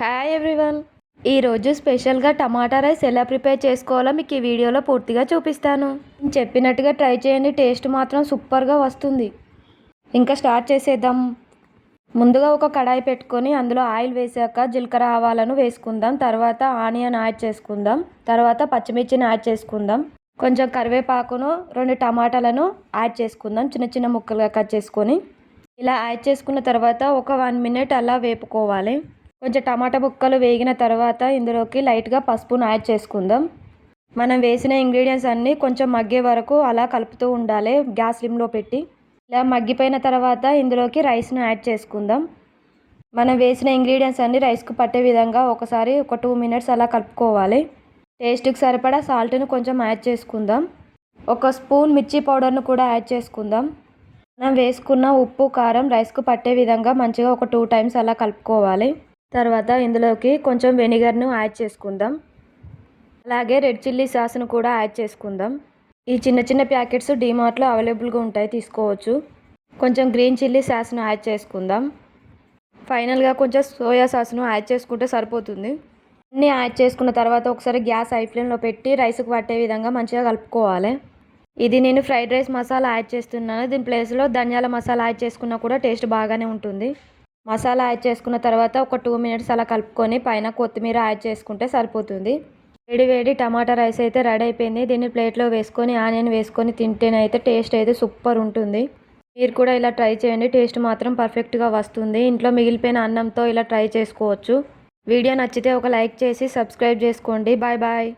Hi everyone. ఈరోజు స్పెషల్గా టమాటా rice ఎలా ప్రిపేర్ చేసుకోవాలో మీకు ఈ వీడియోలో పూర్తిగా చూపిస్తాను. నేను చెప్పినట్టుగా ట్రై చేయండి, టేస్ట్ మాత్రం సూపర్గా వస్తుంది. ఇంకా స్టార్ట్ చేసేద్దాం. ముందుగా ఒక కడాయి పెట్టుకొని అందులో ఆయిల్ వేసాక జీలకర్ర ఆవాలను వేసుకుందాం. తర్వాత ఆనియన్ యాడ్ చేసుకుందాం. తర్వాత పచ్చిమిర్చిని యాడ్ చేసుకుందాం. కొంచెం కరివేపాకును, 2 టమాటాలను యాడ్ చేసుకుందాం చిన్న చిన్న ముక్కలుగా కట్ చేసుకొని. ఇలా యాడ్ చేసుకున్న తర్వాత ఒక 1 మినిట్ అలా వేపుకోవాలి. కొంచెం టమాటా ముక్కలు వేగిన తర్వాత ఇందులోకి లైట్గా పసుపును యాడ్ చేసుకుందాం. మనం వేసిన ఇంగ్రీడియంట్స్ అన్నీ కొంచెం మగ్గే వరకు అలా కలుపుతూ ఉండాలి గ్యాస్ స్లిమ్లో పెట్టి. ఇలా మగ్గిపోయిన తర్వాత ఇందులోకి రైస్ను యాడ్ చేసుకుందాం. మనం వేసిన ఇంగ్రీడియంట్స్ అన్నీ రైస్కు పట్టే విధంగా ఒకసారి ఒక 2 మినిట్స్ అలా కలుపుకోవాలి. టేస్ట్కి సరిపడా సాల్ట్ను కొంచెం యాడ్ చేసుకుందాం. 1 స్పూన్ మిర్చి పౌడర్ను కూడా యాడ్ చేసుకుందాం. మనం వేసుకున్న ఉప్పు కారం రైస్కు పట్టే విధంగా మంచిగా ఒక 2 టైమ్స్ అలా కలుపుకోవాలి. తర్వాత ఇందులోకి కొంచెం వెనిగర్ను యాడ్ చేసుకుందాం. అలాగే రెడ్ చిల్లీ సాస్ను కూడా యాడ్ చేసుకుందాం. ఈ చిన్న చిన్న ప్యాకెట్స్ డీమార్ట్లో అవైలబుల్గా ఉంటాయి, తీసుకోవచ్చు. కొంచెం గ్రీన్ చిల్లీ సాస్ను యాడ్ చేసుకుందాం. ఫైనల్గా కొంచెం సోయా సాస్ను యాడ్ చేసుకుంటే సరిపోతుంది. అన్నీ యాడ్ చేసుకున్న తర్వాత ఒకసారి గ్యాస్ హై ఫ్లేమ్లో పెట్టి రైస్కి పట్టే విధంగా మంచిగా కలుపుకోవాలి. ఇది నేను ఫ్రైడ్ రైస్ మసాలా యాడ్ చేస్తున్నాను. దీని ప్లేస్లో ధనియాల మసాలా యాడ్ చేసుకున్నా కూడా టేస్ట్ బాగానే ఉంటుంది. మసాలా యాడ్ చేసుకున్న తర్వాత ఒక 2 మినిట్స్ అలా కలుపుకొని పైన కొత్తిమీర యాడ్ చేసుకుంటే సరిపోతుంది. వేడి వేడి టమాటా రైస్ అయితే రెడీ అయిపోయింది. దీన్ని ప్లేట్లో వేసుకొని ఆనియన్ వేసుకొని తింటేనైతే టేస్ట్ అయితే సూపర్ ఉంటుంది. మీరు కూడా ఇలా ట్రై చేయండి, టేస్ట్ మాత్రం పర్ఫెక్ట్గా వస్తుంది. ఇంట్లో మిగిలిపోయిన అన్నంతో ఇలా ట్రై చేసుకోవచ్చు. వీడియో నచ్చితే ఒక లైక్ చేసి సబ్స్క్రైబ్ చేసుకోండి. Bye bye.